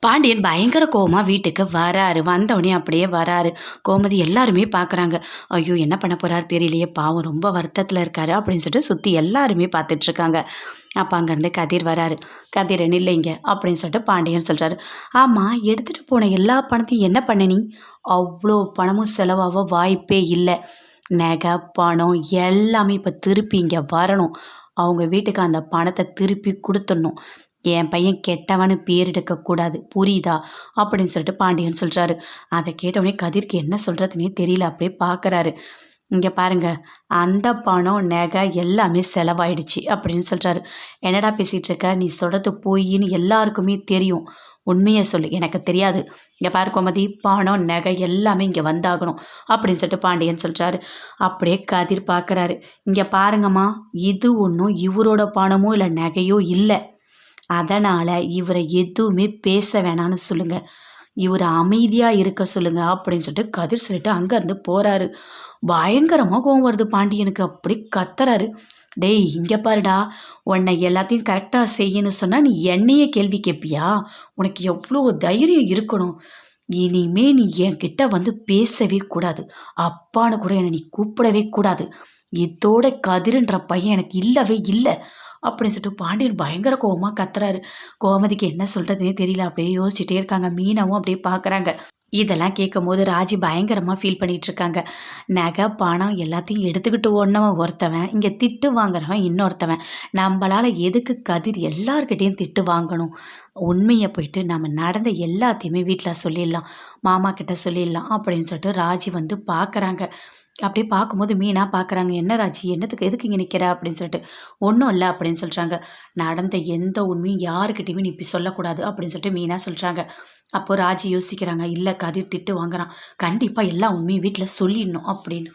பாண்டியன் பயங்கர கோவமா வீட்டுக்கு வராரு. வந்தவுடனே அப்படியே வராரு. கோமதி எல்லாருமே பார்க்குறாங்க. ஐயோ! என்ன பண்ண போறாரு தெரியலையே! பாவம் ரொம்ப வருத்தத்தில இருக்காரு அப்படின்னு சொல்லிட்டு சுத்தி எல்லாருமே பார்த்துட்ருக்காங்க. அப்ப அங்கேருந்து கதிர் வராரு. "கதிர் நில்லைங்க" அப்படின்னு சொல்லிட்டு பாண்டியன் சொல்றாரு. "ஆமா, எடுத்துட்டு போன எல்லா பணத்தையும் என்ன பண்ண நீ? அவ்ளோ பணமும் செலவாக வாய்ப்பே இல்ல. நகை, பணம் எல்லாமே இப்ப திருப்பி இங்க வரணும். அவங்க வீட்டுக்கு அந்த பணத்த திருப்பி குடுத்துடணும். என் பையன் கெட்டவன்னு பேர் எடுக்கக்கூடாது. புரியுதா?" அப்படின்னு சொல்லிட்டு பாண்டியன் சொல்றாரு. அத கேட்டவுடனே கதிர்க்கு என்ன சொல்றதுன்னே தெரியல. அப்படியே பார்க்குறாரு. "இங்க பாருங்க, அந்த பணம், நகை எல்லாமே செலவாயிடுச்சு" அப்படின்னு சொல்றாரு. "என்னடா பேசிட்டு இருக்க? நீ சொல்றது பொய்ன்னு எல்லாருக்குமே தெரியும். உண்மைய சொல்லு. எனக்கு தெரியாது. இங்க பாரு கோமதி, பணம், நகை எல்லாமே இங்க வந்தாகணும்" அப்படின்னு சொல்லிட்டு பாண்டியன் சொல்றாரு. அப்படியே கதிர் பார்க்குறாரு. "இங்க பாருங்கம்மா, இது ஒண்ணும் இவரோட பணமோ இல்ல நகையோ இல்ல. அதனால இவர எதுவுமே பேச வேணான்னு சொல்லுங்க. இவர அமைதியா இருக்க சொல்லுங்க" அப்படின்னு சொல்லிட்டு கதிர் சொல்லிட்டு அங்கேருந்து போறாரு. பயங்கரமா கோவம் வருது பாண்டியனுக்கு. அப்படி கத்துறாரு. "டேய், இங்க பாருடா! உன்னை எல்லாத்தையும் கரெக்ட்டா செய்யன்னு சொன்னா நீ என்னையே கேள்வி கேட்பியா? உனக்கு எவ்ளோ தைரியம் இருக்கணும்! இனிமே நீ என்கிட்ட வந்து பேசவே கூடாது. அப்பான்னு கூட என்ன நீ கூப்பிடவே கூடாது. இதோட கதிருன்ற பையன் எனக்கு இல்லவே இல்ல" அப்படின்னு சொல்லிட்டு பாண்டியன் பயங்கர கோவமா கத்துறாரு. கோமதிக்கு என்ன சொல்றதுன்னே தெரியல. அப்படியே யோசிச்சுட்டே இருக்காங்க. மீனாவும் அப்படியே பார்க்குறாங்க. இதெல்லாம் கேட்கும்போது ராஜி பயங்கரமா ஃபீல் பண்ணிட்டு இருக்காங்க. நகை, பணம் எல்லாத்தையும் எடுத்துக்கிட்டு ஓடுனவன் ஒருத்தவன், இங்க திட்டு வாங்குறவன் இன்னொருத்தவன். நம்பளால எதுக்கு கதிர் எல்லார்கிட்டயும் திட்டு வாங்கணும்? உண்மைய போயிட்டு நம்ம நடந்த எல்லாத்தையுமே வீட்ல சொல்லிடலாம். மாமா கிட்ட சொல்லிடலாம் அப்படின்னு சொல்லிட்டு ராஜி வந்து பார்க்குறாங்க. அப்படியே பார்க்கும்போது மீனா பார்க்குறாங்க. "என்ன ராஜி, என்னத்துக்கு எதுக்கு இங்க நிக்கிற?" அப்படின்னு சொல்லிட்டு. "ஒண்ணும் இல்ல" அப்படின்னு சொல்றாங்க. "நடந்த எந்த உண்மையும் யாருக்கிட்டயுமே நீ இப்படி சொல்லக்கூடாது" அப்படின்னு சொல்லிட்டு மீனா சொல்றாங்க. அப்போ ராஜி யோசிக்கிறாங்க. "இல்ல, கதிர் திட்டு வாங்குறான். கண்டிப்பா எல்லா உண்மையும் வீட்ல சொல்லிடணும்" அப்படின்னு.